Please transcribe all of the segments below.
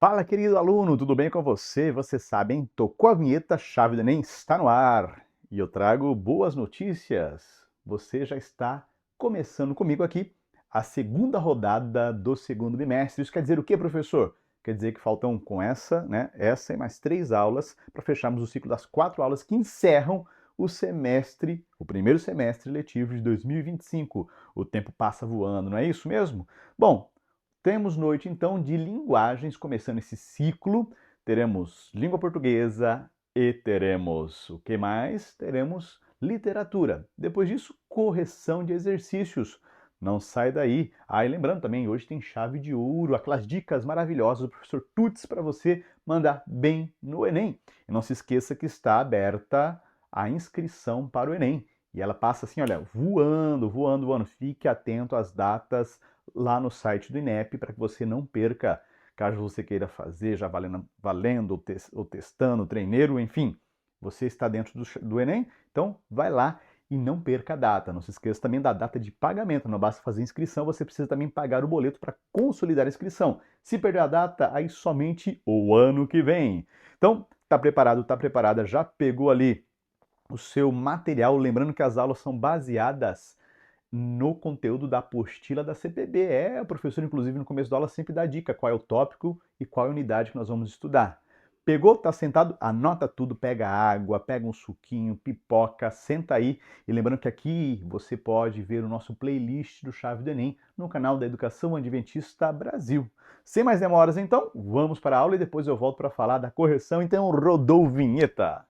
Fala, querido aluno, tudo bem com você? Você sabe, hein? Tocou a vinheta, a chave do Enem está no ar. E eu trago boas notícias. Você já está começando comigo aqui a segunda rodada do segundo bimestre. Isso quer dizer o quê, professor? Quer dizer que faltam com essa, né? Essa e mais 3 aulas para fecharmos o ciclo das 4 aulas que encerram o semestre, o primeiro semestre letivo de 2025. O tempo passa voando, não é isso mesmo? Bom, temos noite então de linguagens, começando esse ciclo. Teremos língua portuguesa e teremos o que mais? Teremos literatura. Depois disso, correção de exercícios. Não sai daí. Ah, e lembrando também, hoje tem chave de ouro, aquelas dicas maravilhosas do professor Tuts para você mandar bem no Enem. E não se esqueça que está aberta a inscrição para o Enem. E ela passa assim, olha, voando, voando, voando. Fique atento às datas lá no site do INEP para que você não perca, caso você queira fazer, já valendo ou testando, treineiro, enfim, você está dentro do Enem, então vai lá e não perca a data. Não se esqueça também da data de pagamento, não basta fazer inscrição, você precisa também pagar o boleto para consolidar a inscrição. Se perder a data, aí somente o ano que vem. Então, tá preparado, tá preparada, já pegou ali o seu material, lembrando que as aulas são baseadas no conteúdo da apostila da CPB. O professor, inclusive, no começo da aula sempre dá dica qual é o tópico e qual é a unidade que nós vamos estudar. Pegou? Tá sentado? Anota tudo, pega água, pega um suquinho, pipoca, senta aí. E lembrando que aqui você pode ver o nosso playlist do Chave do Enem no canal da Educação Adventista Brasil. Sem mais demoras, então, vamos para a aula e depois eu volto para falar da correção. Então, rodou vinheta!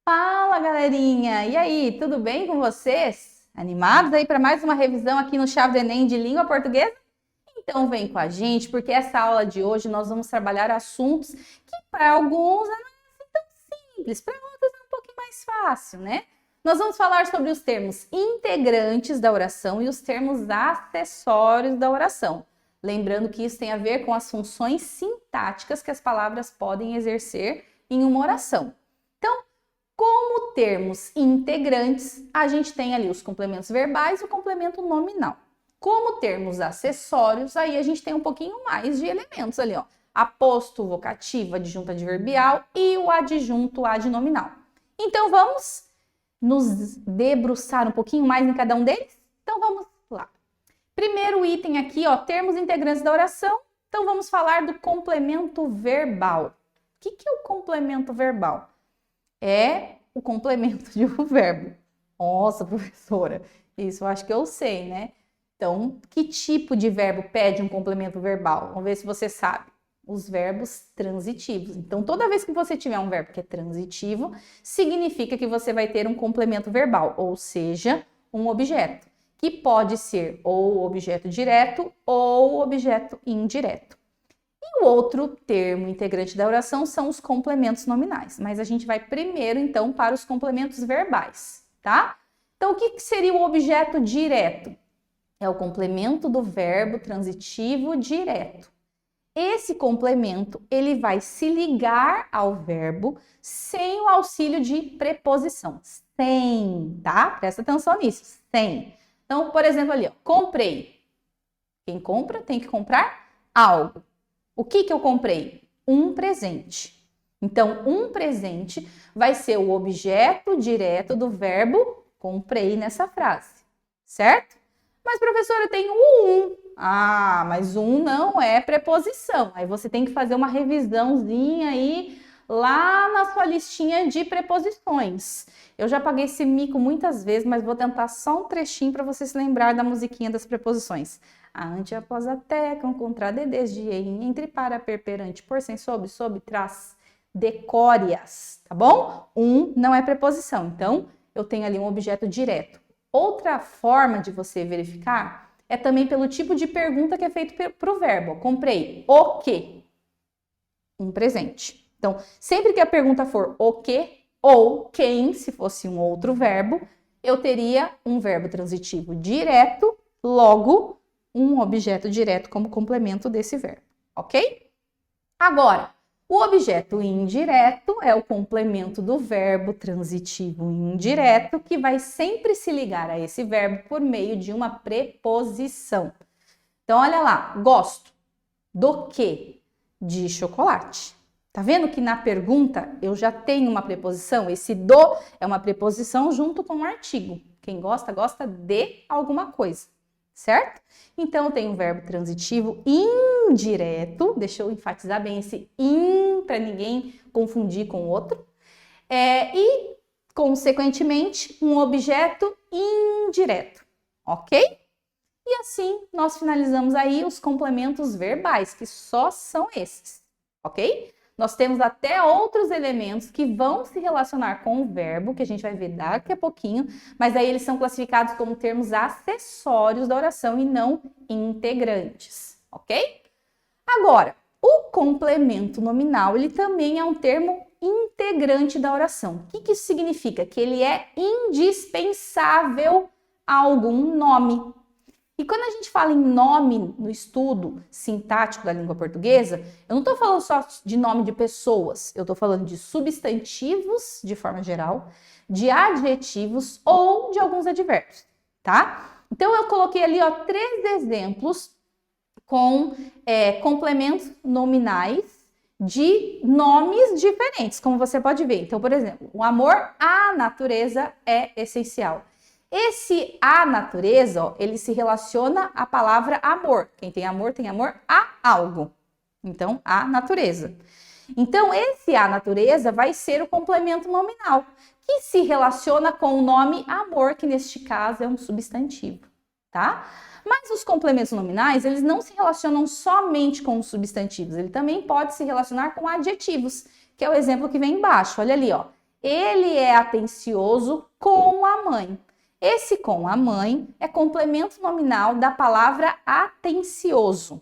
Fala, galerinha! E aí, tudo bem com vocês? Animados aí para mais uma revisão aqui no Chave do Enem de língua portuguesa? Então vem com a gente, porque essa aula de hoje nós vamos trabalhar assuntos que para alguns não é assim tão simples, para outros é um pouquinho mais fácil, né? Nós vamos falar sobre os termos integrantes da oração e os termos acessórios da oração. Lembrando que isso tem a ver com as funções sintáticas que as palavras podem exercer em uma oração. Então, como termos integrantes, a gente tem ali os complementos verbais e o complemento nominal. Como termos acessórios, aí a gente tem um pouquinho mais de elementos ali, ó. Aposto, vocativo, adjunto adverbial e o adjunto adnominal. Então vamos nos debruçar um pouquinho mais em cada um deles? Então vamos lá. Primeiro item aqui, ó, termos integrantes da oração. Então vamos falar do complemento verbal. O que é o complemento verbal? É o complemento de um verbo. Nossa, professora, isso eu acho que eu sei, né? Então, que tipo de verbo pede um complemento verbal? Vamos ver se você sabe. Os verbos transitivos. Então, toda vez que você tiver um verbo que é transitivo, significa que você vai ter um complemento verbal, ou seja, um objeto, que pode ser ou objeto direto ou objeto indireto. E o outro termo integrante da oração são os complementos nominais, mas a gente vai primeiro, então, para os complementos verbais, tá? Então, o que seria o objeto direto? É o complemento do verbo transitivo direto. Esse complemento, ele vai se ligar ao verbo sem o auxílio de preposição. Sem, tá? Presta atenção nisso, sem. Então, por exemplo, ali, ó, comprei. Quem compra tem que comprar algo. O que eu comprei? Um presente. Então, um presente vai ser o objeto direto do verbo comprei nessa frase, certo? Mas, professora, tem o um. Ah, mas um não é preposição. Aí você tem que fazer uma revisãozinha aí lá na sua listinha de preposições. Eu já paguei esse mico muitas vezes, mas vou tentar só um trechinho para você se lembrar da musiquinha das preposições. Ante, após, até, com, contra, de, desde, em, entre, para, perante, por, sem, sob, traz, decórias, tá bom? Um não é preposição, então eu tenho ali um objeto direto. Outra forma de você verificar é também pelo tipo de pergunta que é feito para o verbo. Comprei o quê? um presente. Então, sempre que a pergunta for o que ou quem, se fosse um outro verbo, eu teria um verbo transitivo direto, logo um objeto direto como complemento desse verbo, ok? Agora, o objeto indireto é o complemento do verbo transitivo indireto que vai sempre se ligar a esse verbo por meio de uma preposição. Então, olha lá, gosto do quê? De chocolate. Tá vendo que na pergunta eu já tenho uma preposição? Esse do é uma preposição junto com o artigo. Quem gosta, gosta de alguma coisa, certo? Então, eu tenho um verbo transitivo indireto. Deixa eu enfatizar bem esse in para ninguém confundir com o outro. E, consequentemente, um objeto indireto, ok? E assim, nós finalizamos aí os complementos verbais, que só são esses, ok? Nós temos até outros elementos que vão se relacionar com o verbo, que a gente vai ver daqui a pouquinho, mas aí eles são classificados como termos acessórios da oração e não integrantes, ok? Agora, o complemento nominal, ele também é um termo integrante da oração. O que isso significa? Que ele é indispensável a algum nome. E quando a gente fala em nome no estudo sintático da língua portuguesa, eu não estou falando só de nome de pessoas, eu estou falando de substantivos, de forma geral, de adjetivos ou de alguns advérbios, tá? Então, eu coloquei ali, ó, 3 exemplos com complementos nominais de nomes diferentes, como você pode ver. Então, por exemplo, o amor à natureza é essencial. Esse à natureza, ó, ele se relaciona à palavra amor. Quem tem amor a algo. Então, à natureza. Então, esse à natureza vai ser o complemento nominal, que se relaciona com o nome amor, que neste caso é um substantivo, tá? Mas os complementos nominais, eles não se relacionam somente com os substantivos, ele também pode se relacionar com adjetivos, que é o exemplo que vem embaixo. Olha ali, ó. Ele é atencioso com a mãe. Esse com a mãe é complemento nominal da palavra atencioso.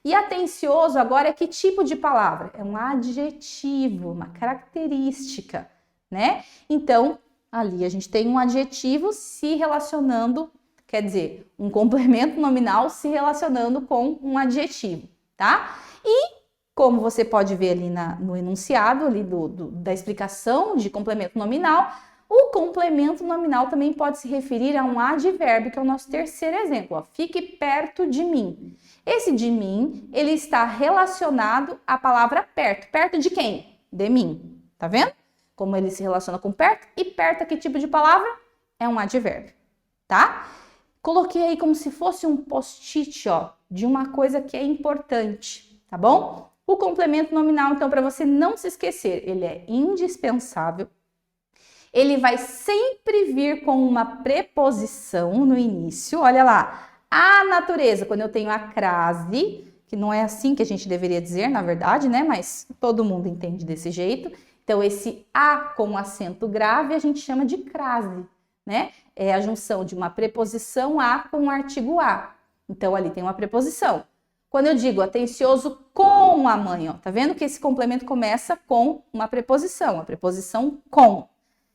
E atencioso agora é que tipo de palavra? É um adjetivo, uma característica, né? Então, ali a gente tem um adjetivo se relacionando, quer dizer, um complemento nominal se relacionando com um adjetivo, tá? E, como você pode ver ali no enunciado ali da explicação de complemento nominal, o complemento nominal também pode se referir a um advérbio, que é o nosso terceiro exemplo, ó. Fique perto de mim. Esse de mim, ele está relacionado à palavra perto. Perto de quem? De mim. Tá vendo? Como ele se relaciona com perto. E perto é que tipo de palavra? É um advérbio, tá? Coloquei aí como se fosse um post-it, ó, de uma coisa que é importante, tá bom? O complemento nominal, então, para você não se esquecer, ele é indispensável. Ele vai sempre vir com uma preposição no início. Olha lá, a natureza, quando eu tenho a crase, que não é assim que a gente deveria dizer, na verdade, né? Mas todo mundo entende desse jeito. Então, esse a com acento grave a gente chama de crase, né? É a junção de uma preposição a com um artigo a. Então, ali tem uma preposição. Quando eu digo atencioso com a mãe, ó, tá vendo que esse complemento começa com uma preposição, a preposição com.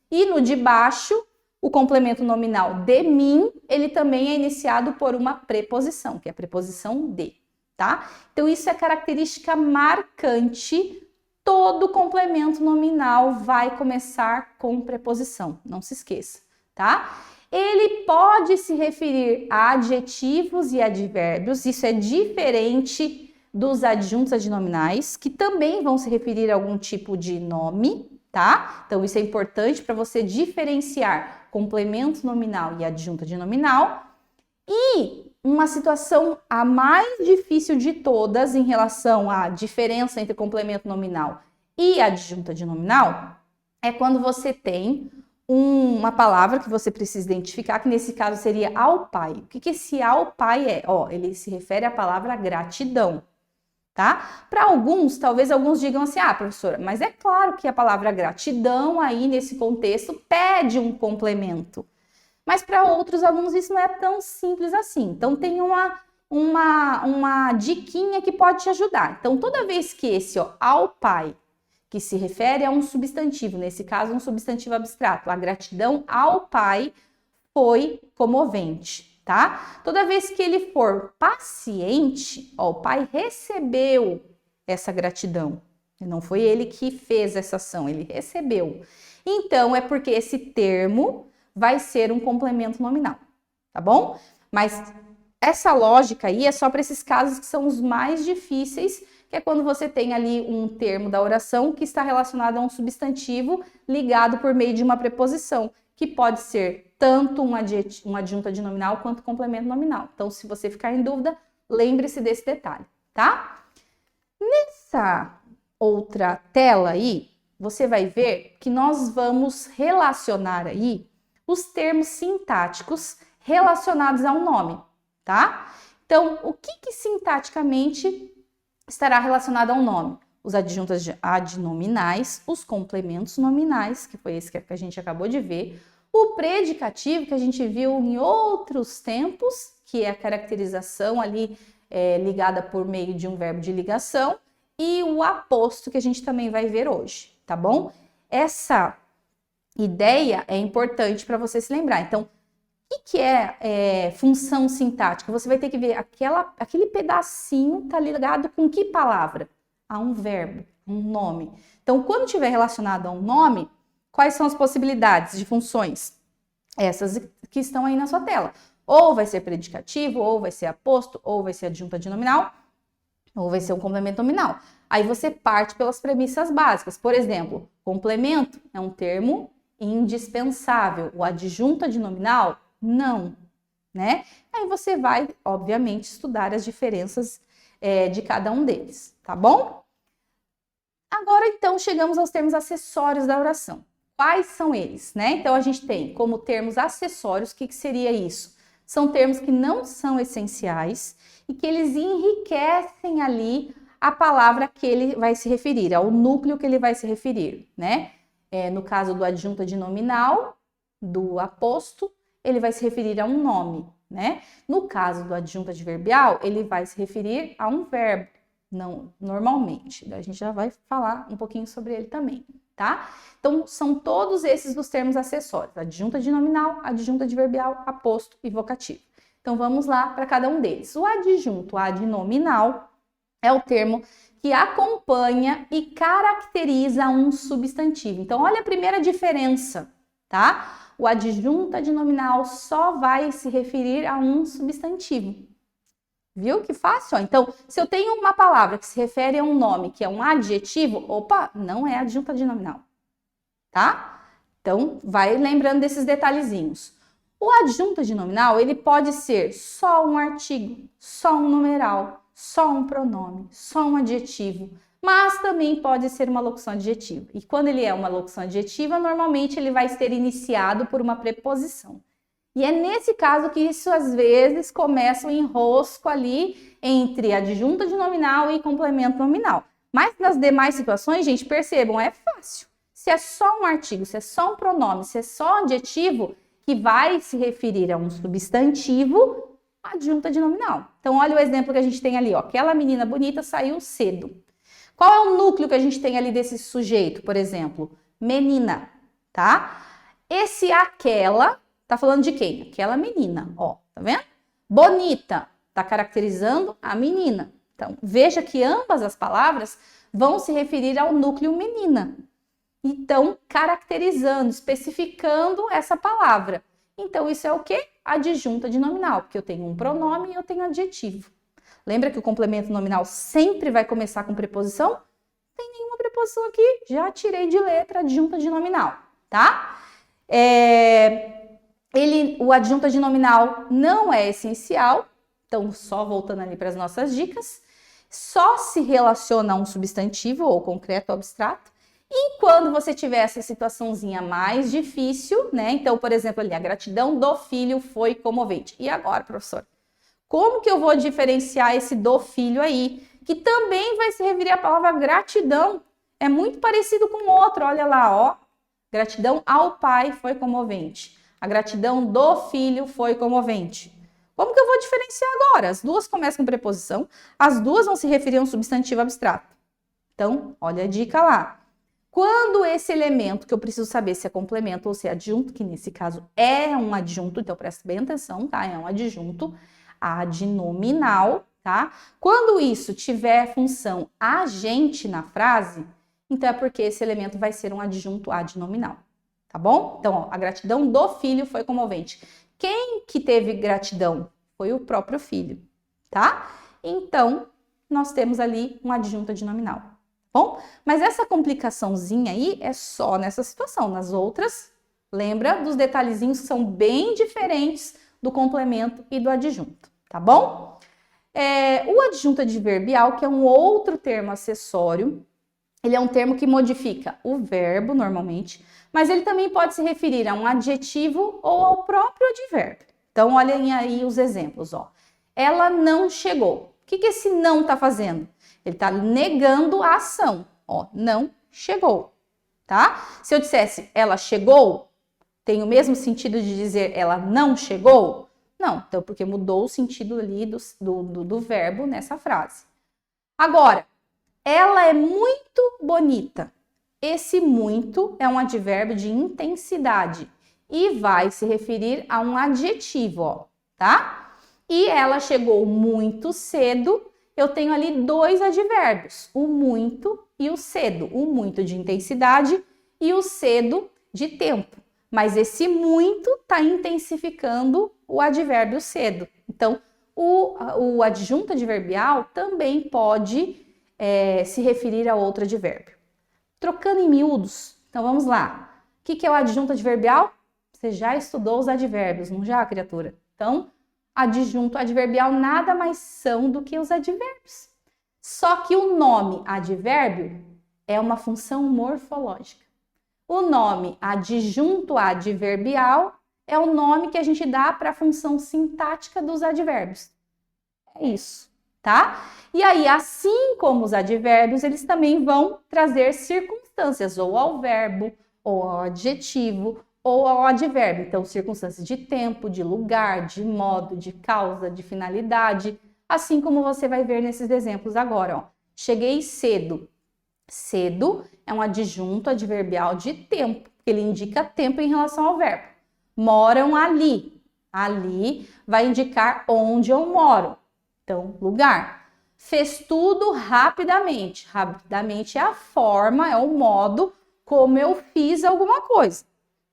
E no de baixo, o complemento nominal de mim, ele também é iniciado por uma preposição, que é a preposição de, tá? Então, isso é característica marcante. Todo complemento nominal vai começar com preposição, não se esqueça, tá? Ele pode se referir a adjetivos e advérbios, isso é diferente dos adjuntos adnominais, que também vão se referir a algum tipo de nome, tá? Então, isso é importante para você diferenciar complemento nominal e adjunto adnominal. E uma situação a mais difícil de todas em relação à diferença entre complemento nominal e adjunto adnominal é quando você tem uma palavra que você precisa identificar, que nesse caso seria ao pai. O que esse ao pai é? Ó, ele se refere à palavra gratidão. Tá? Para alguns, talvez alguns digam assim, ah, professora, mas é claro que a palavra gratidão aí nesse contexto pede um complemento. Mas para outros alunos isso não é tão simples assim. Então tem uma uma diquinha que pode te ajudar. Então, toda vez que esse ao pai, que se refere a um substantivo, nesse caso um substantivo abstrato, a gratidão ao pai foi comovente, tá? Toda vez que ele for paciente, o pai recebeu essa gratidão. Não foi ele que fez essa ação, ele recebeu. Então, é porque esse termo vai ser um complemento nominal, tá bom? Mas essa lógica aí é só para esses casos que são os mais difíceis, que é quando você tem ali um termo da oração que está relacionado a um substantivo ligado por meio de uma preposição, que pode ser tanto uma adjunta de nominal quanto complemento nominal. Então, se você ficar em dúvida, lembre-se desse detalhe, tá? Nessa outra tela aí, você vai ver que nós vamos relacionar aí os termos sintáticos relacionados a um nome, tá? Então, o que sintaticamente estará relacionado a um nome? Os adjuntas adnominais, os complementos nominais, que foi esse que a gente acabou de ver, o predicativo, que a gente viu em outros tempos, que é a caracterização ali ligada por meio de um verbo de ligação, e o aposto, que a gente também vai ver hoje, tá bom? Essa ideia é importante para você se lembrar. Então, o que é função sintática? Você vai ter que ver aquele pedacinho tá ligado com que palavra? A um verbo, um nome. Então, quando estiver relacionado a um nome, quais são as possibilidades de funções? Essas que estão aí na sua tela. Ou vai ser predicativo, ou vai ser aposto, ou vai ser adjunta de nominal, ou vai ser um complemento nominal. Aí você parte pelas premissas básicas. Por exemplo, complemento é um termo indispensável. O adjunta de nominal, não, né? Aí você vai, obviamente, estudar as diferenças de cada um deles, tá bom? Agora, então, chegamos aos termos acessórios da oração. Quais são eles, né? Então, a gente tem como termos acessórios, o que seria isso? São termos que não são essenciais e que eles enriquecem ali a palavra que ele vai se referir, ao núcleo que ele vai se referir, né? No caso do adjunta de nominal, do aposto, ele vai se referir a um nome, né? No caso do adjunta adverbial, ele vai se referir a um verbo, não normalmente. A gente já vai falar um pouquinho sobre ele também, tá? Então, são todos esses dos termos acessórios: adjunta de nominal, adjunta adverbial, aposto e vocativo. Então, vamos lá para cada um deles. O adjunto adnominal é o termo que acompanha e caracteriza um substantivo. Então, olha a primeira diferença, tá? O adjunto adnominal só vai se referir a um substantivo. Viu que fácil? Então, se eu tenho uma palavra que se refere a um nome, que é um adjetivo, opa, não é adjunto adnominal, tá? Então, vai lembrando desses detalhezinhos. O adjunto adnominal, ele pode ser só um artigo, só um numeral, só um pronome, só um adjetivo, mas também pode ser uma locução adjetiva. E quando ele é uma locução adjetiva, normalmente ele vai ser iniciado por uma preposição. E é nesse caso que isso às vezes começa um enrosco ali entre adjunta de nominal e complemento nominal. Mas nas demais situações, gente, percebam, é fácil. Se é só um artigo, se é só um pronome, se é só um adjetivo que vai se referir a um substantivo, adjunta de nominal. Então, olha o exemplo que a gente tem ali, ó. Aquela menina bonita saiu cedo. Qual é o núcleo que a gente tem ali desse sujeito, por exemplo? Menina, tá? Esse aquela tá falando de quem? Aquela menina, ó, tá vendo? Bonita, tá caracterizando a menina. Então, veja que ambas as palavras vão se referir ao núcleo menina. Então, caracterizando, especificando essa palavra. Então, isso é o quê? Adjunta de nominal, porque eu tenho um pronome e eu tenho adjetivo. Lembra que o complemento nominal sempre vai começar com preposição? Não tem nenhuma preposição aqui, já tirei de letra adjunta de nominal, tá? O adjunta de nominal não é essencial, então só voltando ali para as nossas dicas, só se relaciona a um substantivo ou concreto ou abstrato. E quando você tiver essa situaçãozinha mais difícil, né? Então, por exemplo, ali, a gratidão do filho foi comovente. E agora, professor? Como que eu vou diferenciar esse do filho aí? Que também vai se referir à palavra gratidão. É muito parecido com o outro, olha lá, ó. Gratidão ao pai foi comovente. A gratidão do filho foi comovente. Como que eu vou diferenciar agora? As duas começam com preposição, as duas vão se referir a um substantivo abstrato. Então, olha a dica lá. Quando esse elemento, que eu preciso saber se é complemento ou se é adjunto, que nesse caso é um adjunto, então presta bem atenção, tá? É um adjunto adnominal, tá? Quando isso tiver função agente na frase, então é porque esse elemento vai ser um adjunto adnominal, tá bom? Então, ó, a gratidão do filho foi comovente. Quem que teve gratidão? Foi o próprio filho, tá? Então, nós temos ali um adjunto adnominal. Bom, mas essa complicaçãozinha aí é só nessa situação. Nas outras, lembra dos detalhezinhos que são bem diferentes do complemento e do adjunto, tá bom? O adjunto adverbial, que é um outro termo acessório, ele é um termo que modifica o verbo, normalmente, mas ele também pode se referir a um adjetivo ou ao próprio advérbio. Então, olhem aí os exemplos, ó. Ela não chegou. O que esse não está fazendo? Ele está negando a ação, ó, não chegou, tá? Se eu dissesse ela chegou, tem o mesmo sentido de dizer ela não chegou? Não, então porque mudou o sentido ali do verbo nessa frase. Agora, ela é muito bonita. Esse muito é um advérbio de intensidade e vai se referir a um adjetivo, ó, tá? E ela chegou muito cedo. Eu tenho ali dois advérbios, o muito e o cedo. O muito de intensidade e o cedo de tempo. Mas esse muito está intensificando o advérbio cedo. Então, o adjunto adverbial também pode se referir a outro advérbio. Trocando em miúdos, então vamos lá. O que é o adjunto adverbial? Você já estudou os advérbios, não já, criatura? Então, adjunto adverbial nada mais são do que os advérbios. Só que o nome advérbio é uma função morfológica. O nome adjunto adverbial é o nome que a gente dá para a função sintática dos advérbios. É isso, tá? E aí, assim como os advérbios, eles também vão trazer circunstâncias ou ao verbo, ou ao adjetivo, ou ao advérbio. Então, circunstâncias de tempo, de lugar, de modo, de causa, de finalidade, assim como você vai ver nesses exemplos agora, ó. Cheguei cedo. Cedo é um adjunto adverbial de tempo, porque ele indica tempo em relação ao verbo. Moram ali. Ali vai indicar onde eu moro. Então, lugar. Fez tudo rapidamente. Rapidamente é a forma, é o modo como eu fiz alguma coisa,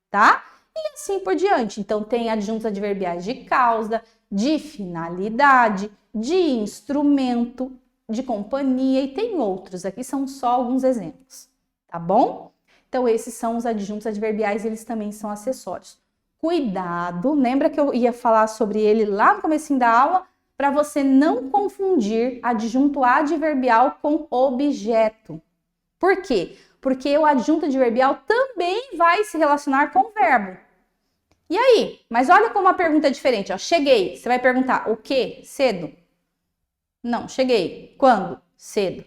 tá? E assim por diante. Então, tem adjuntos adverbiais de causa, de finalidade, de instrumento, de companhia e tem outros. Aqui são só alguns exemplos, tá bom? Então, esses são os adjuntos adverbiais, eles também são acessórios. Cuidado, lembra que eu ia falar sobre ele lá no comecinho da aula? Para você não confundir adjunto adverbial com objeto. Por quê? Porque o adjunto adverbial também vai se relacionar com o verbo. E aí? Mas olha como a pergunta é diferente. Ó. Cheguei. Você vai perguntar o quê? Cedo? Não, cheguei. Quando? Cedo.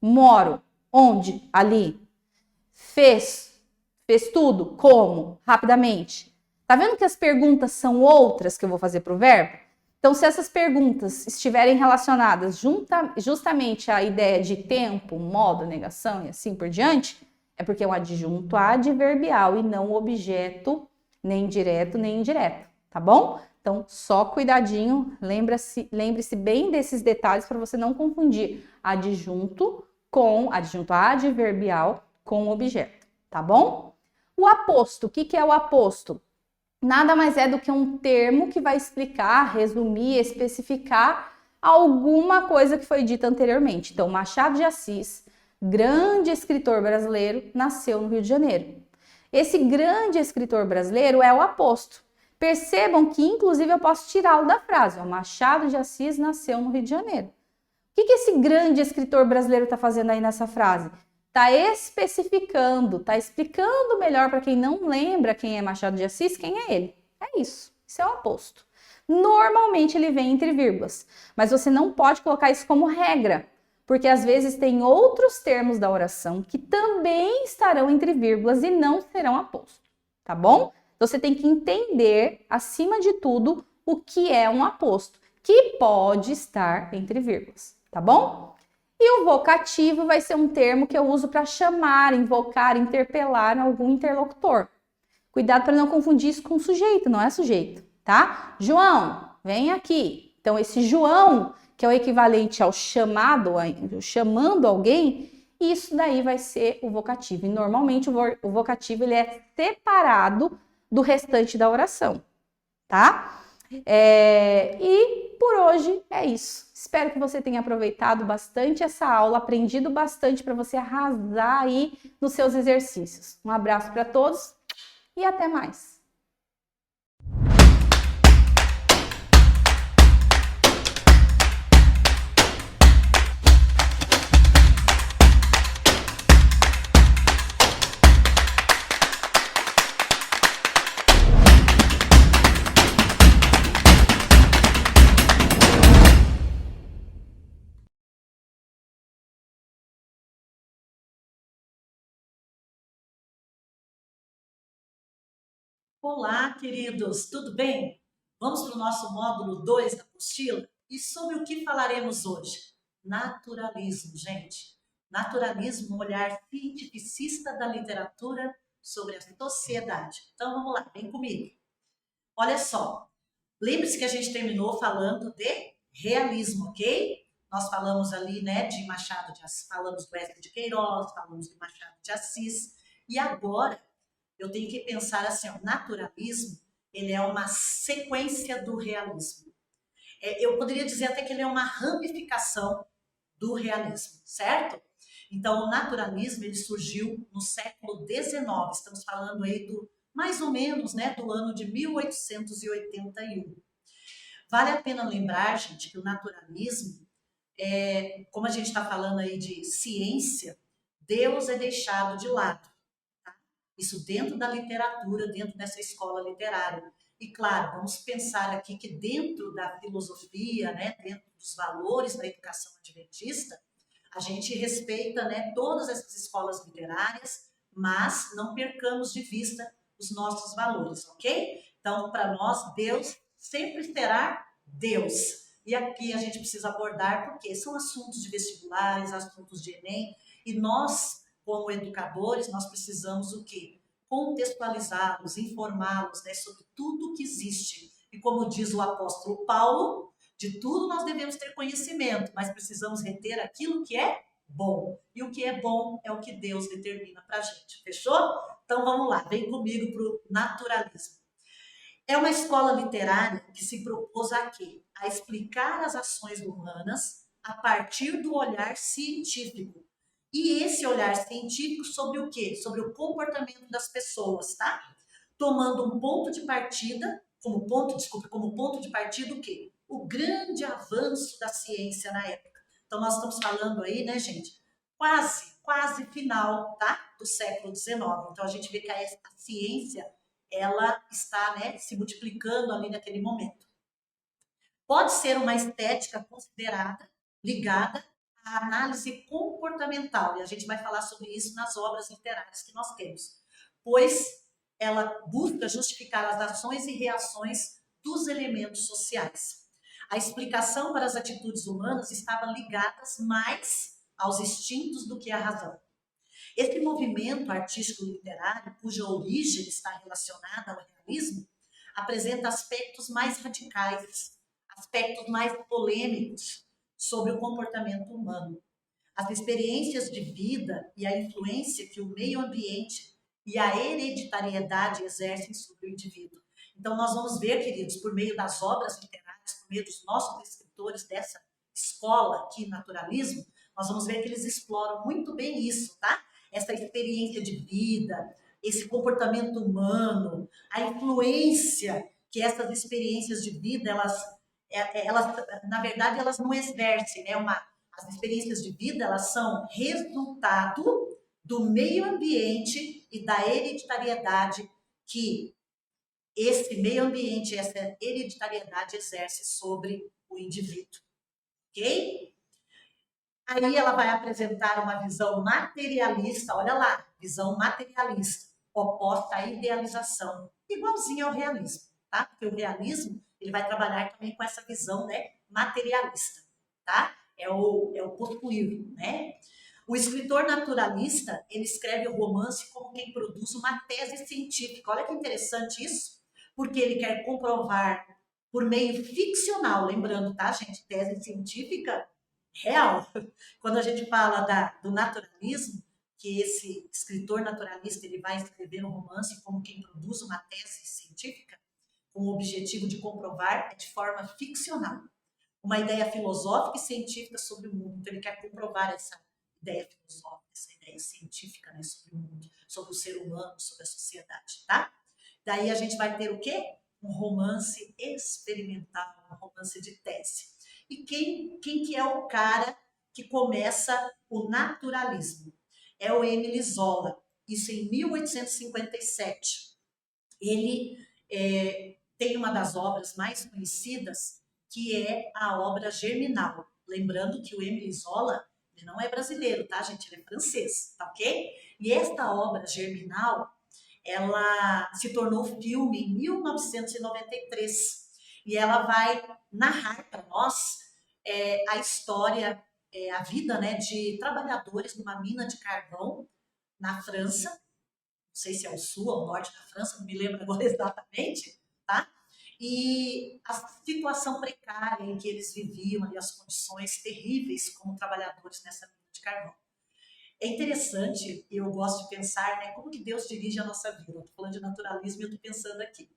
Moro? Onde? Ali. Fez? Fez tudo? Como? Rapidamente. Tá vendo que as perguntas são outras que eu vou fazer para o verbo? Então, se essas perguntas estiverem relacionadas justamente à ideia de tempo, modo, negação e assim por diante, é porque é um adjunto adverbial e não objeto, nem direto nem indireto, tá bom? Então, só cuidadinho, lembre-se bem desses detalhes para você não confundir adjunto adverbial com objeto, tá bom? O aposto, o que é o aposto? Nada mais é do que um termo que vai explicar, resumir, especificar alguma coisa que foi dita anteriormente. Então, Machado de Assis, grande escritor brasileiro, nasceu no Rio de Janeiro. Esse grande escritor brasileiro é o aposto. Percebam que, inclusive, eu posso tirá-lo da frase. Ó, Machado de Assis nasceu no Rio de Janeiro. O que esse grande escritor brasileiro está fazendo aí nessa frase? Está especificando, está explicando melhor para quem não lembra quem é Machado de Assis, quem é ele. É isso, isso é o aposto. Normalmente ele vem entre vírgulas, mas você não pode colocar isso como regra, porque às vezes tem outros termos da oração que também estarão entre vírgulas e não serão aposto, tá bom? Então você tem que entender, acima de tudo, o que é um aposto, que pode estar entre vírgulas, tá bom? E o vocativo vai ser um termo que eu uso para chamar, invocar, interpelar algum interlocutor. Cuidado para não confundir isso com sujeito, não é sujeito, tá? João, vem aqui. Então, esse João, que é o equivalente ao chamado, chamando alguém, isso daí vai ser o vocativo. E normalmente o vocativo ele é separado do restante da oração, tá? E por hoje é isso. Espero que você tenha aproveitado bastante essa aula, aprendido bastante para você arrasar aí nos seus exercícios. Um abraço para todos e até mais! Olá, queridos, tudo bem? Vamos para o nosso módulo 2 da apostila? E sobre o que falaremos hoje? Naturalismo, gente. Naturalismo, um olhar cientificista da literatura sobre a sociedade. Então vamos lá, vem comigo. Olha só, lembre-se que a gente terminou falando de realismo, ok? Nós falamos ali, né, de Machado de Assis, falamos do Enéas de Queiroz, falamos de Machado de Assis, e agora eu tenho que pensar assim, o naturalismo, ele é uma sequência do realismo. Eu poderia dizer até que ele é uma ramificação do realismo, certo? Então, o naturalismo, ele surgiu no século XIX, estamos falando aí do, mais ou menos, né, do ano de 1881. Vale a pena lembrar, gente, que o naturalismo, como a gente está falando aí de ciência, Deus é deixado de lado. Isso dentro da literatura, dentro dessa escola literária. E claro, vamos pensar aqui que dentro da filosofia, né, dentro dos valores da educação adventista, a gente respeita, né, todas essas escolas literárias, mas não percamos de vista os nossos valores, ok? Então, para nós, Deus sempre será Deus. E aqui a gente precisa abordar, porque são assuntos de vestibulares, assuntos de Enem, e nós, como educadores, nós precisamos o quê? Contextualizá-los, informá-los, né, sobre tudo que existe. E como diz o apóstolo Paulo, de tudo nós devemos ter conhecimento, mas precisamos reter aquilo que é bom. E o que é bom é o que Deus determina para a gente. Fechou? Então vamos lá, vem comigo para o naturalismo. É uma escola literária que se propôs a quê? A explicar as ações humanas a partir do olhar científico. E esse olhar científico sobre o quê? Sobre o comportamento das pessoas, tá? Tomando um ponto de partida, como ponto de partida o quê? O grande avanço da ciência na época. Então nós estamos falando aí, né, gente? Quase final, tá? Do século XIX. Então a gente vê que a ciência, ela está, né, se multiplicando ali naquele momento. Pode ser uma estética considerada ligada à análise comportamental, e a gente vai falar sobre isso nas obras literárias que nós temos, pois ela busca justificar as ações e reações dos elementos sociais. A explicação para as atitudes humanas estava ligadas mais aos instintos do que à razão. Esse movimento artístico-literário, cuja origem está relacionada ao realismo, apresenta aspectos mais radicais, aspectos mais polêmicos sobre o comportamento humano. As experiências de vida e a influência que o meio ambiente e a hereditariedade exercem sobre o indivíduo. Então, nós vamos ver, queridos, por meio das obras literárias, por meio dos nossos escritores dessa escola aqui, naturalismo, nós vamos ver que eles exploram muito bem isso, tá? Essa experiência de vida, esse comportamento humano, a influência que essas experiências de vida, elas na verdade, elas não exercem, né? As experiências de vida, elas são resultado do meio ambiente e da hereditariedade que esse meio ambiente, essa hereditariedade exerce sobre o indivíduo, ok? Aí ela vai apresentar uma visão materialista, olha lá, visão materialista, oposta à idealização, igualzinho ao realismo, tá? Porque o realismo, ele vai trabalhar também com essa visão, né, materialista, tá? É o possuir, né? O escritor naturalista, ele escreve o romance como quem produz uma tese científica. Olha que interessante isso, porque ele quer comprovar por meio ficcional, lembrando, tá, gente? Tese científica real. Quando a gente fala do naturalismo, que esse escritor naturalista ele vai escrever um romance como quem produz uma tese científica, com o objetivo de comprovar de forma ficcional uma ideia filosófica e científica sobre o mundo. Então, ele quer comprovar essa ideia filosófica, essa ideia científica, né, sobre o mundo, sobre o ser humano, sobre a sociedade, tá? Daí a gente vai ter o quê? Um romance experimental, um romance de tese. E quem que é o cara que começa o naturalismo? É o Émile Zola, isso em 1857. Ele tem uma das obras mais conhecidas, que é a obra Germinal. Lembrando que o Émile Zola, ele não é brasileiro, tá, gente? Ele é francês, tá ok? E esta obra Germinal, ela se tornou filme em 1993. E ela vai narrar para nós a história, a vida, né, de trabalhadores numa mina de carvão na França. Não sei se é o sul ou o norte da França, não me lembro agora exatamente, tá? E a situação precária em que eles viviam e as condições terríveis como trabalhadores nessa mina de carvão. É interessante, eu gosto de pensar, né, como que Deus dirige a nossa vida. Eu tô falando de naturalismo e eu tô pensando aqui.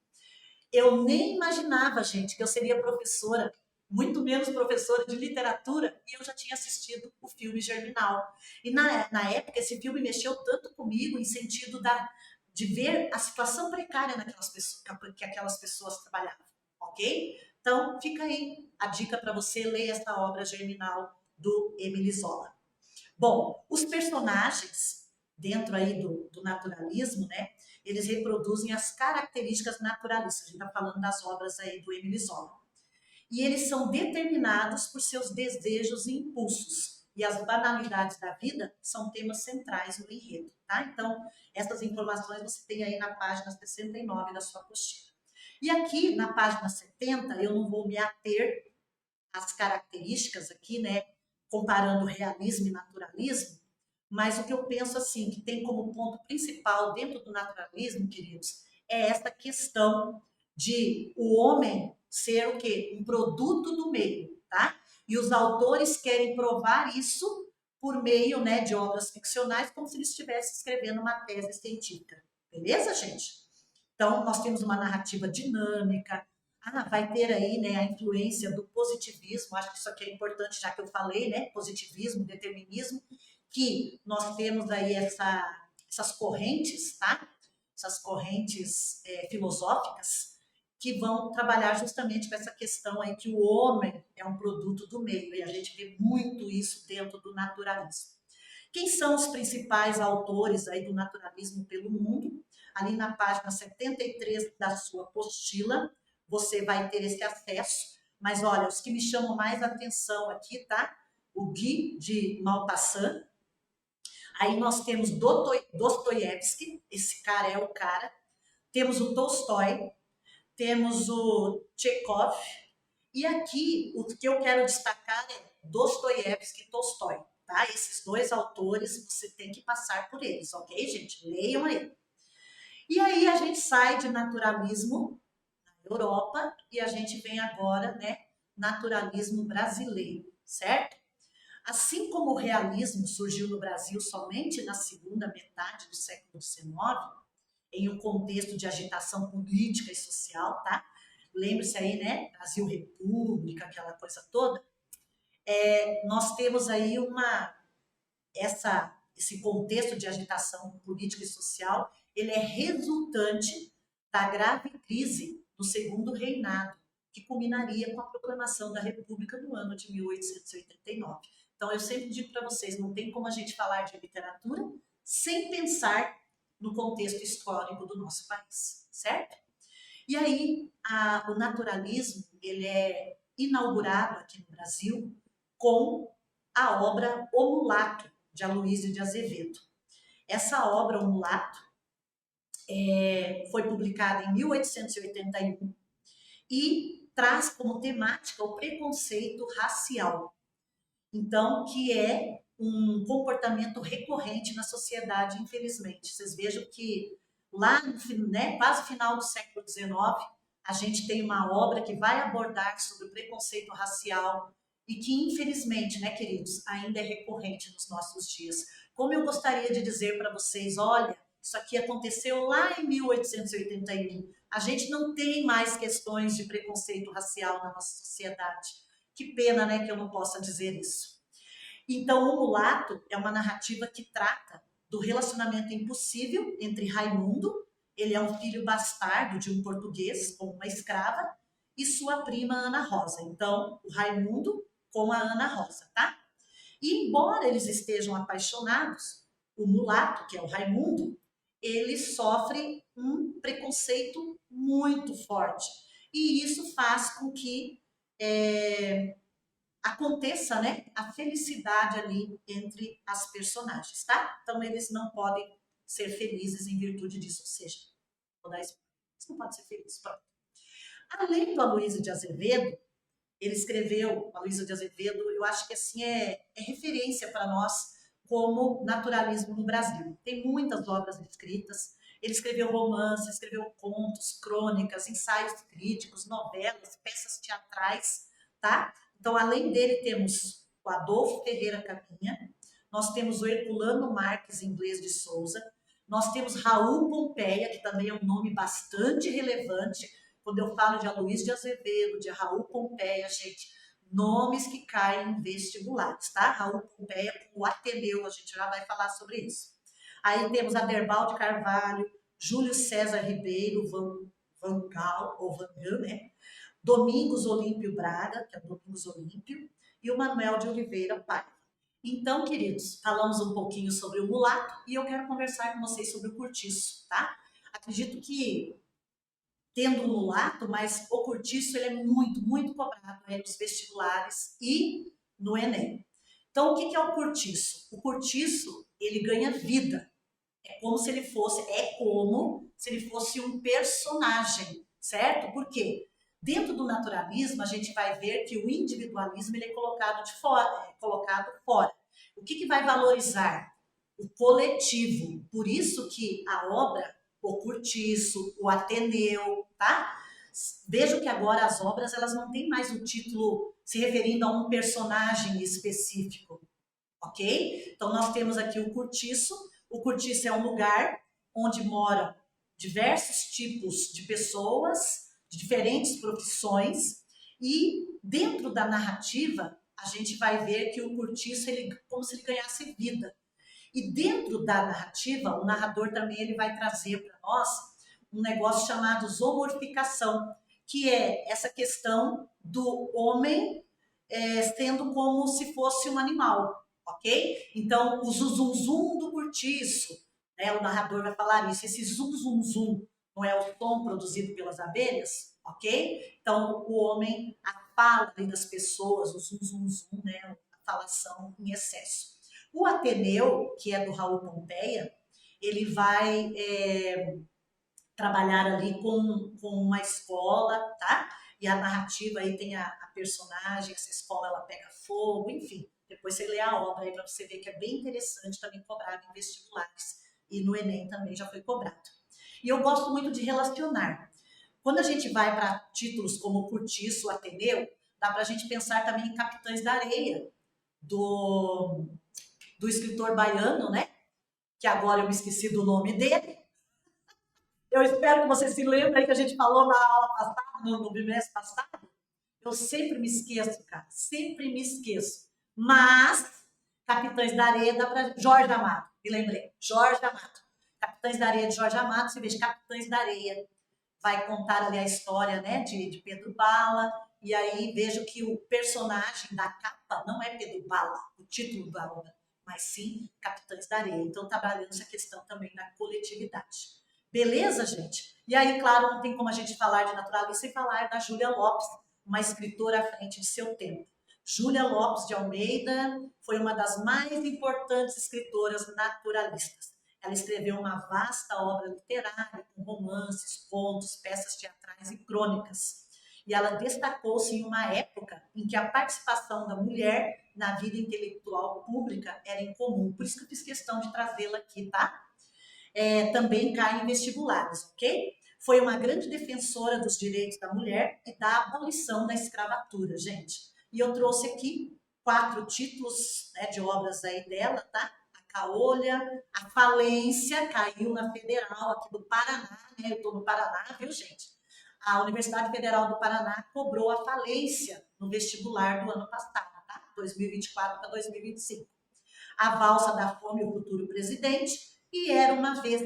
Eu nem imaginava, gente, que eu seria professora, muito menos professora de literatura, e eu já tinha assistido o filme Germinal. E na época, esse filme mexeu tanto comigo, em sentido de ver a situação precária que aquelas pessoas trabalhavam, ok? Então, fica aí a dica para você ler essa obra Germinal do Émile Zola. Bom, os personagens dentro aí do naturalismo, né, eles reproduzem as características naturalistas. A gente está falando das obras aí do Émile Zola. E eles são determinados por seus desejos e impulsos. E as banalidades da vida são temas centrais no enredo, tá? Então, essas informações você tem aí na página 69 da sua apostila. E aqui, na página 70, eu não vou me ater às características aqui, né, comparando realismo e naturalismo, mas o que eu penso assim, que tem como ponto principal dentro do naturalismo, queridos, é essa questão de o homem ser o quê? Um produto do meio, tá? E os autores querem provar isso por meio, né, de obras ficcionais, como se eles estivessem escrevendo uma tese científica. Beleza, gente? Então, nós temos uma narrativa dinâmica. Vai ter aí, né, a influência do positivismo. Acho que isso aqui é importante, já que eu falei, né? Positivismo, determinismo, que nós temos aí essas correntes, tá? Essas correntes filosóficas que vão trabalhar justamente com essa questão aí que o homem é um produto do meio, e a gente vê muito isso dentro do naturalismo. Quem são os principais autores aí do naturalismo pelo mundo? Ali na página 73 da sua apostila, você vai ter esse acesso, mas olha, os que me chamam mais atenção aqui, tá? O Guy de Maupassant, aí nós temos Dostoiévski, esse cara é o cara, temos o Tolstói, temos o Chekhov, e aqui o que eu quero destacar é Dostoiévski e Tolstói, tá? Esses dois autores, você tem que passar por eles, ok, gente? Leiam aí. E aí a gente sai de naturalismo na Europa e a gente vem agora, né, naturalismo brasileiro, certo? Assim como o realismo surgiu no Brasil somente na segunda metade do século XIX, em um contexto de agitação política e social, tá? Lembre-se aí, né? Brasil República, aquela coisa toda. Nós temos aí esse contexto de agitação política e social, ele é resultante da grave crise do Segundo Reinado, que culminaria com a proclamação da República no ano de 1889. Então, eu sempre digo para vocês, não tem como a gente falar de literatura sem pensar no contexto histórico do nosso país, certo? E aí, o naturalismo, ele é inaugurado aqui no Brasil com a obra O Mulato, de Aloysio de Azevedo. Essa obra, O Mulato, foi publicada em 1881 e traz como temática o preconceito racial. Então, que é um comportamento recorrente na sociedade, infelizmente. Vocês vejam que lá no quase final do século XIX, a gente tem uma obra que vai abordar sobre o preconceito racial e que, infelizmente, né, queridos, ainda é recorrente nos nossos dias. Como eu gostaria de dizer para vocês, olha, isso aqui aconteceu lá em 1881. A gente não tem mais questões de preconceito racial na nossa sociedade. Que pena, né, que eu não possa dizer isso. Então, o Mulato é uma narrativa que trata do relacionamento impossível entre Raimundo, ele é um filho bastardo de um português com uma escrava, e sua prima Ana Rosa. Então, o Raimundo com a Ana Rosa, tá? E embora eles estejam apaixonados, o Mulato, que é o Raimundo, ele sofre um preconceito muito forte. E isso faz com que aconteça, né, a felicidade ali entre as personagens, tá? Então eles não podem ser felizes em virtude disso, ou seja, vou dar isso, eles não podem ser felizes, pronto. Além do Aloysio de Azevedo, ele escreveu, Aloysio de Azevedo, eu acho que assim é referência para nós como naturalismo no Brasil. Tem muitas obras escritas, ele escreveu romances, escreveu contos, crônicas, ensaios críticos, novelas, peças teatrais, tá? Então, além dele, temos o Adolfo Ferreira Caminha, nós temos o Herculano Marques Inglês de Souza, nós temos Raul Pompeia, que também é um nome bastante relevante. Quando eu falo de Aloysio de Azevedo, de Raul Pompeia, gente, nomes que caem em vestibulares, tá? Raul Pompeia com o Ateneu, a gente já vai falar sobre isso. Aí temos Aderbal de Carvalho, Júlio César Ribeiro, Van Gaal, ou Van Gaal, né? Domingos Olímpio Braga, que é o Domingos Olímpio, e o Manuel de Oliveira Paiva. Então, queridos, falamos um pouquinho sobre o Mulato e eu quero conversar com vocês sobre o Cortiço, tá? Acredito que tendo o Mulato, mas o Cortiço ele é muito, muito cobrado aí nos vestibulares e no Enem. Então, o que é o Cortiço? O Cortiço, ele ganha vida. É como se ele fosse um personagem, certo? Por quê? Dentro do naturalismo, a gente vai ver que o individualismo ele é colocado fora. O que vai valorizar? O coletivo. Por isso que a obra, o Cortiço, o Ateneu, tá? Vejam que agora as obras elas não têm mais o título se referindo a um personagem específico, ok? Então nós temos aqui o Cortiço. O Cortiço é um lugar onde moram diversos tipos de pessoas, de diferentes profissões, e dentro da narrativa a gente vai ver que o Cortiço ele como se ele ganhasse vida. E dentro da narrativa, o narrador também ele vai trazer para nós um negócio chamado zoomorficação, que é essa questão do homem sendo como se fosse um animal, ok? Então, o zum do Cortiço, né? O narrador vai falar isso. Esse zum não é o som produzido pelas abelhas, ok? Então, o homem, a fala das pessoas, o zum, né? A falação em excesso. O Ateneu, que é do Raul Pompeia, ele vai trabalhar ali com uma escola, tá? E a narrativa aí tem a personagem, essa escola ela pega fogo, enfim. Depois você lê a obra aí para você ver que é bem interessante, também cobrado em vestibulares. E no Enem também já foi cobrado. E eu gosto muito de relacionar. Quando a gente vai para títulos como Cortiço, Ateneu, dá para a gente pensar também em Capitães da Areia, do escritor baiano, né? Que agora eu me esqueci do nome dele. Eu espero que você se lembre que a gente falou na aula passada, no bimestre passado. Eu sempre me esqueço, cara. Sempre me esqueço. Mas, Capitães da Areia dá para Jorge Amado. Me lembrei. Jorge Amado. Capitães da Areia de Jorge Amado. Você veja, Capitães da Areia vai contar ali a história, né, de Pedro Bala. E aí vejo que o personagem da capa não é Pedro Bala, o título da obra, mas sim Capitães da Areia. Então, trabalhando essa questão também da coletividade. Beleza, gente? E aí, claro, não tem como a gente falar de naturalismo sem falar da Júlia Lopes, uma escritora à frente de seu tempo. Júlia Lopes de Almeida foi uma das mais importantes escritoras naturalistas. Ela escreveu uma vasta obra literária, com romances, contos, peças teatrais e crônicas. E ela destacou-se em uma época em que a participação da mulher na vida intelectual pública era incomum. Por isso que eu fiz questão de trazê-la aqui, tá? Também cai em vestibulares, ok? Foi uma grande defensora dos direitos da mulher e da abolição da escravatura, gente. E eu trouxe aqui 4 títulos, né, de obras aí dela, tá? A Caolha, a Falência, caiu na Federal aqui do Paraná, né? Eu tô no Paraná, viu, gente? A Universidade Federal do Paraná cobrou a falência no vestibular do ano passado, tá? 2024 para 2025. A Valsa da Fome, o Futuro Presidente, e Era uma Vez.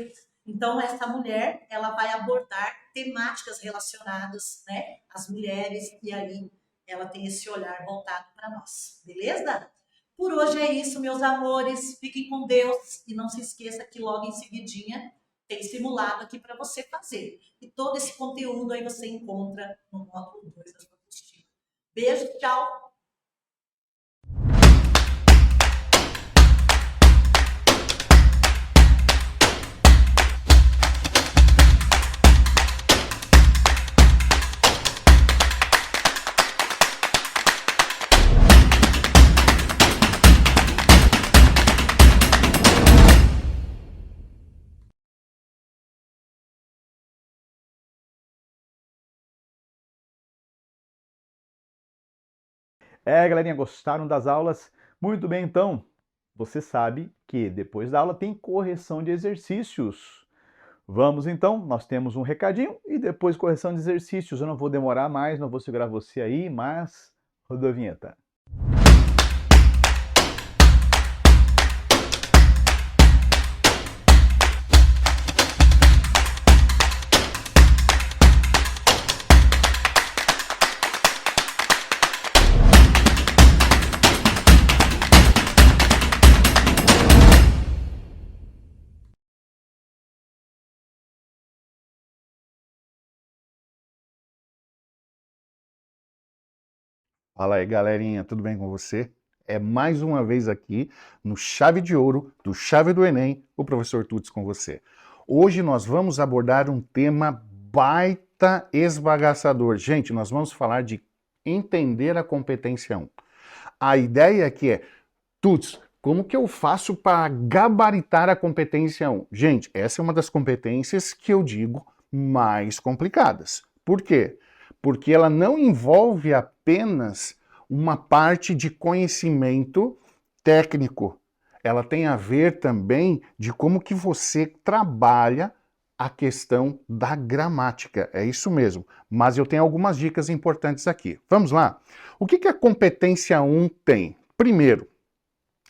Então, essa mulher, ela vai abordar temáticas relacionadas, né, às mulheres, e aí ela tem esse olhar voltado para nós, beleza? Por hoje é isso, meus amores. Fiquem com Deus e não se esqueça que logo em seguidinha tem simulado aqui para você fazer. E todo esse conteúdo aí você encontra no módulo 2 da sua apostila. Beijo, tchau! Galerinha, gostaram das aulas? Muito bem, então. Você sabe que depois da aula tem correção de exercícios. Vamos então, nós temos um recadinho e depois correção de exercícios. Eu não vou demorar mais, não vou segurar você aí, mas rodou a vinheta. Fala aí, galerinha, tudo bem com você? É mais uma vez aqui no Chave de Ouro do Chave do Enem, o professor Tuts com você. Hoje nós vamos abordar um tema baita esbagaçador. Gente, nós vamos falar de entender a competência 1. A ideia aqui é, Tuts, como que eu faço para gabaritar a competência 1? Gente, essa é uma das competências que eu digo mais complicadas. Por quê? Porque ela não envolve apenas uma parte de conhecimento técnico. Ela tem a ver também de como que você trabalha a questão da gramática. É isso mesmo. Mas eu tenho algumas dicas importantes aqui. Vamos lá? O que a competência 1 tem? Primeiro,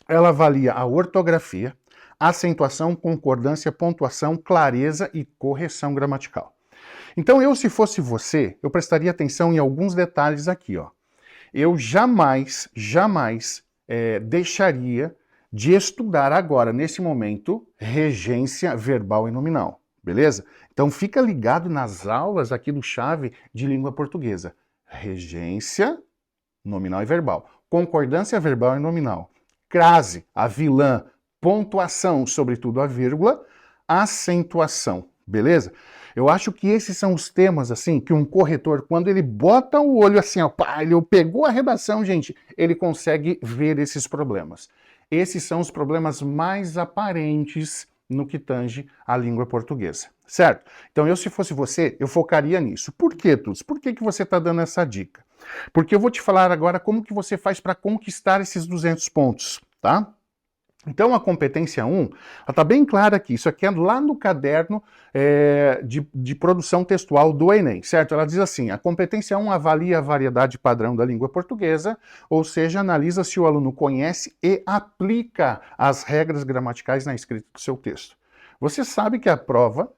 ela avalia a ortografia, acentuação, concordância, pontuação, clareza e correção gramatical. Então, se fosse você, eu prestaria atenção em alguns detalhes aqui, ó. Eu jamais deixaria de estudar agora, nesse momento, regência verbal e nominal, beleza? Então, fica ligado nas aulas aqui do Chave de Língua Portuguesa. Regência, nominal e verbal. Concordância verbal e nominal. Crase, a vilã, pontuação, sobretudo a vírgula, acentuação, beleza? Eu acho que esses são os temas, assim, que um corretor, quando ele bota o olho assim, ó, pá, ele pegou a redação, gente, ele consegue ver esses problemas. Esses são os problemas mais aparentes no que tange a língua portuguesa, certo? Então, se fosse você, eu focaria nisso. Por quê, Tuts? Por que você está dando essa dica? Porque eu vou te falar agora como que você faz para conquistar esses 200 pontos, tá? Então, a competência 1, ela está bem clara aqui. Isso aqui é lá no caderno de produção textual do Enem, certo? Ela diz assim, a competência 1 avalia a variedade padrão da língua portuguesa, ou seja, analisa se o aluno conhece e aplica as regras gramaticais na escrita do seu texto. Você sabe que a prova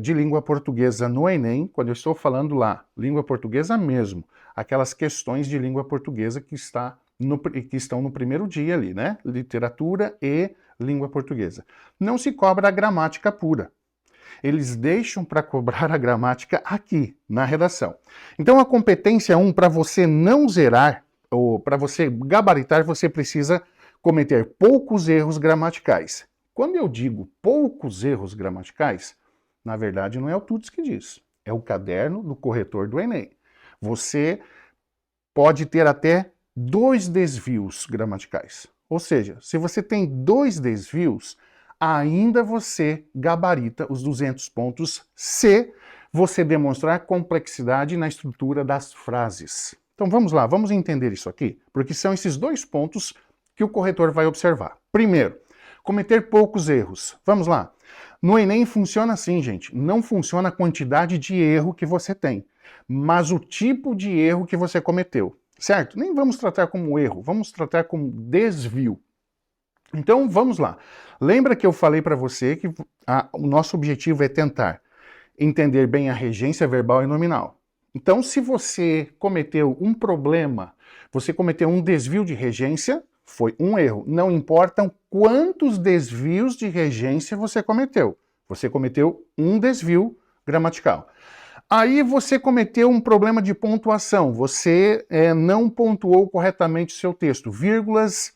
de língua portuguesa no Enem, quando eu estou falando lá, língua portuguesa mesmo, aquelas questões de língua portuguesa que estão no primeiro dia ali, né? Literatura e língua portuguesa. Não se cobra a gramática pura. Eles deixam para cobrar a gramática aqui, na redação. Então, a competência 1, para você não zerar, ou para você gabaritar, você precisa cometer poucos erros gramaticais. Quando eu digo poucos erros gramaticais, na verdade não é o Tuts que diz, é o caderno do corretor do Enem. você pode ter até 2 desvios gramaticais. Ou seja, se você tem 2 desvios, ainda você gabarita os 200 pontos se você demonstrar complexidade na estrutura das frases. Então vamos lá, vamos entender isso aqui, porque são esses 2 pontos que o corretor vai observar. Primeiro, cometer poucos erros. Vamos lá. No Enem funciona assim, gente. Não funciona a quantidade de erro que você tem, mas o tipo de erro que você cometeu, certo? Nem vamos tratar como erro, vamos tratar como desvio. Então vamos lá. Lembra que eu falei para você que o nosso objetivo é tentar entender bem a regência verbal e nominal. Então, se você cometeu um problema, você cometeu um desvio de regência, foi um erro. Não importam quantos desvios de regência você cometeu. Você cometeu um desvio gramatical. Aí você cometeu um problema de pontuação. Você não pontuou corretamente o seu texto. Vírgulas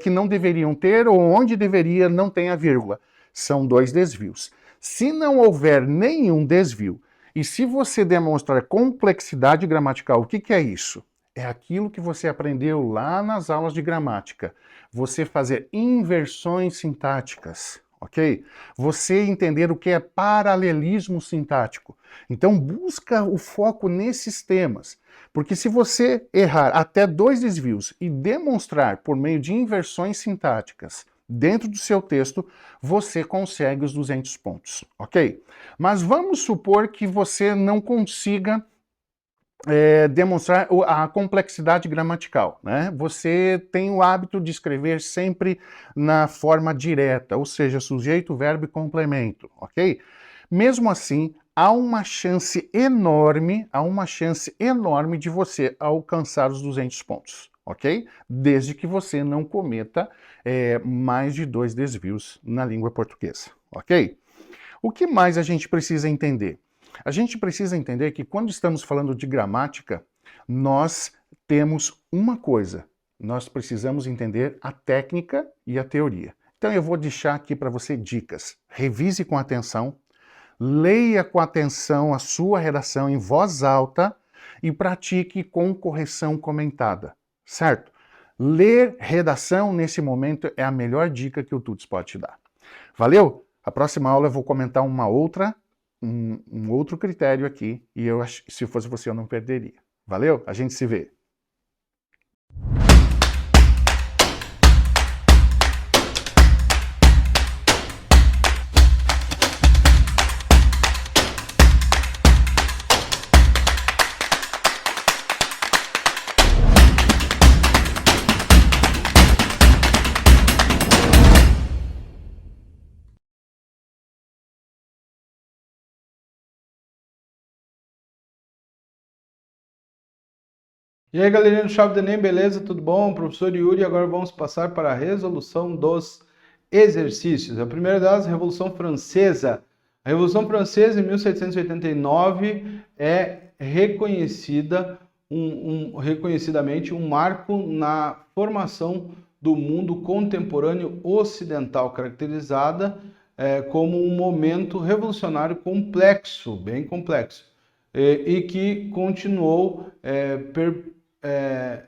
que não deveriam ter ou onde deveria não tem a vírgula. São 2 desvios. Se não houver nenhum desvio, e se você demonstrar complexidade gramatical, o que é isso? É aquilo que você aprendeu lá nas aulas de gramática. Você fazer inversões sintáticas, ok? Você entender o que é paralelismo sintático. Então busca o foco nesses temas. Porque se você errar até 2 desvios e demonstrar por meio de inversões sintáticas dentro do seu texto, você consegue os 200 pontos, ok? Mas vamos supor que você não consiga demonstrar a complexidade gramatical, né? Você tem o hábito de escrever sempre na forma direta, ou seja, sujeito, verbo e complemento, ok? Mesmo assim, há uma chance enorme de você alcançar os 200 pontos, ok? Desde que você não cometa mais de 2 desvios na língua portuguesa, ok? O que mais a gente precisa entender? A gente precisa entender que quando estamos falando de gramática, nós temos uma coisa, nós precisamos entender a técnica e a teoria. Então eu vou deixar aqui para você dicas. Revise com atenção, leia com atenção a sua redação em voz alta e pratique com correção comentada, certo? Ler redação nesse momento é a melhor dica que o Tuts pode te dar. Valeu? A próxima aula eu vou comentar um outro critério aqui e se fosse você eu não perderia. Valeu? A gente se vê. E aí, galerinha do Chave do Enem, beleza? Tudo bom? Professor Yuri, agora vamos passar para a resolução dos exercícios. A primeira delas, a Revolução Francesa. A Revolução Francesa, em 1789, é reconhecidamente um marco na formação do mundo contemporâneo ocidental, caracterizada como um momento revolucionário complexo, bem complexo, e que continuou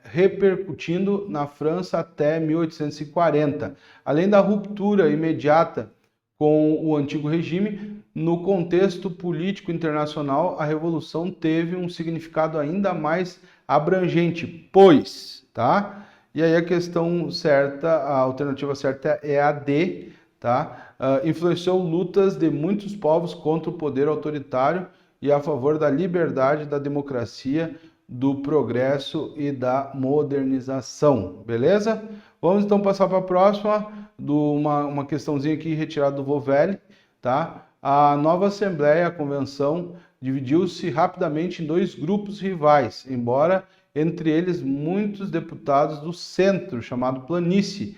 repercutindo na França até 1840. Além da ruptura imediata com o antigo regime, no contexto político internacional, a Revolução teve um significado ainda mais abrangente, pois, tá? E aí a questão certa, a alternativa certa é a D, tá? Influenciou lutas de muitos povos contra o poder autoritário e a favor da liberdade, da democracia, do progresso e da modernização, beleza? Vamos então passar para a próxima, uma questãozinha aqui retirada do Vovelli, tá? A nova Assembleia, a Convenção, dividiu-se rapidamente em 2 grupos rivais, embora entre eles muitos deputados do centro, chamado planície,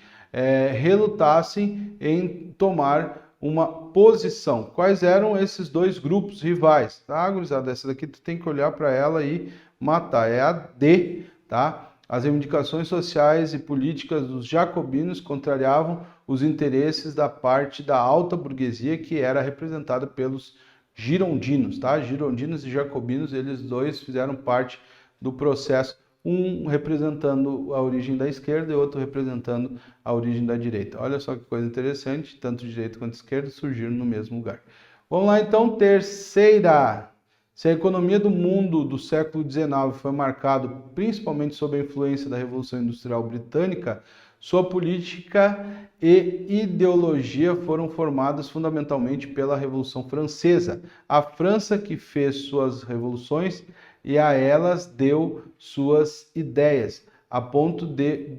relutassem em tomar uma posição. Quais eram esses 2 grupos rivais? Tá, gurizada? Essa daqui tu tem que olhar para ela e matar. É a D, tá? As reivindicações sociais e políticas dos jacobinos contrariavam os interesses da parte da alta burguesia, que era representada pelos girondinos, tá? Girondinos e jacobinos, eles dois fizeram parte do processo, um representando a origem da esquerda e outro representando a origem da direita. Olha só que coisa interessante, tanto direita quanto esquerda surgiram no mesmo lugar. Vamos lá então, terceira. Se a economia do mundo do século XIX foi marcado principalmente sob a influência da Revolução Industrial Britânica, sua política e ideologia foram formadas fundamentalmente pela Revolução Francesa. A França que fez suas revoluções e a elas deu suas ideias, a ponto de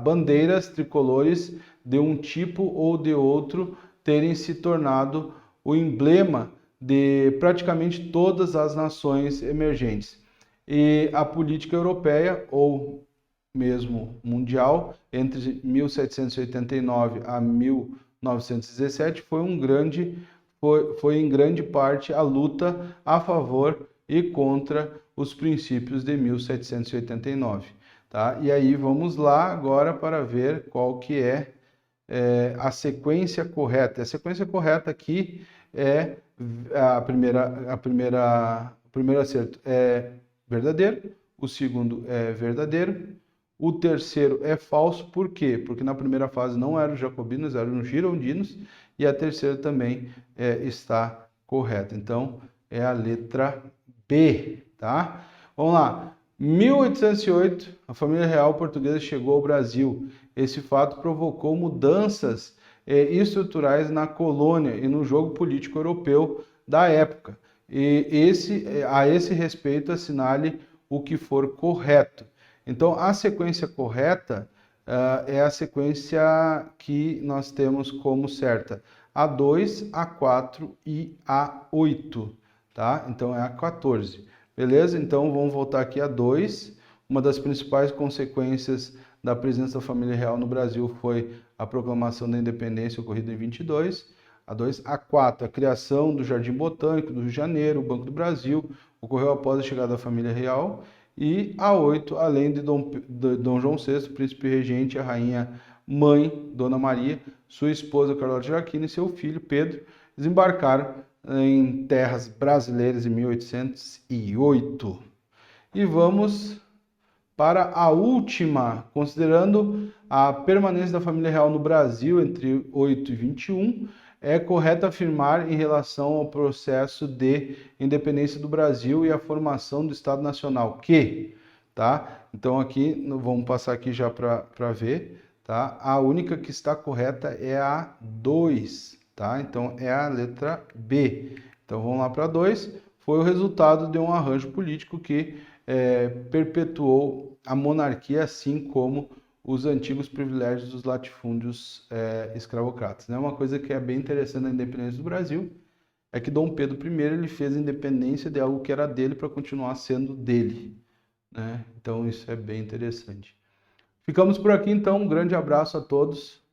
bandeiras tricolores de um tipo ou de outro terem se tornado o emblema de praticamente todas as nações emergentes. E a política europeia, ou mesmo mundial, entre 1789 a 1917, foi em grande parte a luta a favor e contra os princípios de 1789. Tá? E aí vamos lá agora para ver qual que é a sequência correta. A sequência correta aqui é o primeiro acerto é verdadeiro, o segundo é verdadeiro, o terceiro é falso. Por quê? Porque na primeira fase não eram os jacobinos, eram os girondinos, e a terceira também está correta. Então é a letra B, tá? Vamos lá. 1808, a família real portuguesa chegou ao Brasil. Esse fato provocou mudanças estruturais na colônia e no jogo político europeu da época. E a esse respeito, assinale o que for correto. Então, a sequência correta é a sequência que nós temos como certa: A2, A4 e A8, tá? Então, é A14. Beleza? Então, vamos voltar aqui a 2. Uma das principais consequências da presença da família real no Brasil foi a proclamação da independência ocorrida em 22. A 2. A 4. A criação do Jardim Botânico do Rio de Janeiro, o Banco do Brasil, ocorreu após a chegada da família real. E a 8. Além de Dom João VI, príncipe regente, a rainha mãe, Dona Maria, sua esposa Carlota Joaquina e seu filho Pedro desembarcaram em terras brasileiras em 1808. E vamos para a última, considerando a permanência da família real no Brasil entre 8 e 21, é correto afirmar em relação ao processo de independência do Brasil e a formação do Estado Nacional que, tá? Então aqui, vamos passar aqui já para ver, tá? A única que está correta é a 2. Tá? Então, é a letra B. Então, vamos lá para 2. Foi o resultado de um arranjo político que perpetuou a monarquia, assim como os antigos privilégios dos latifúndios escravocratas. Né? Uma coisa que é bem interessante na independência do Brasil é que Dom Pedro I ele fez a independência de algo que era dele para continuar sendo dele. Né? Então, isso é bem interessante. Ficamos por aqui, então. Um grande abraço a todos.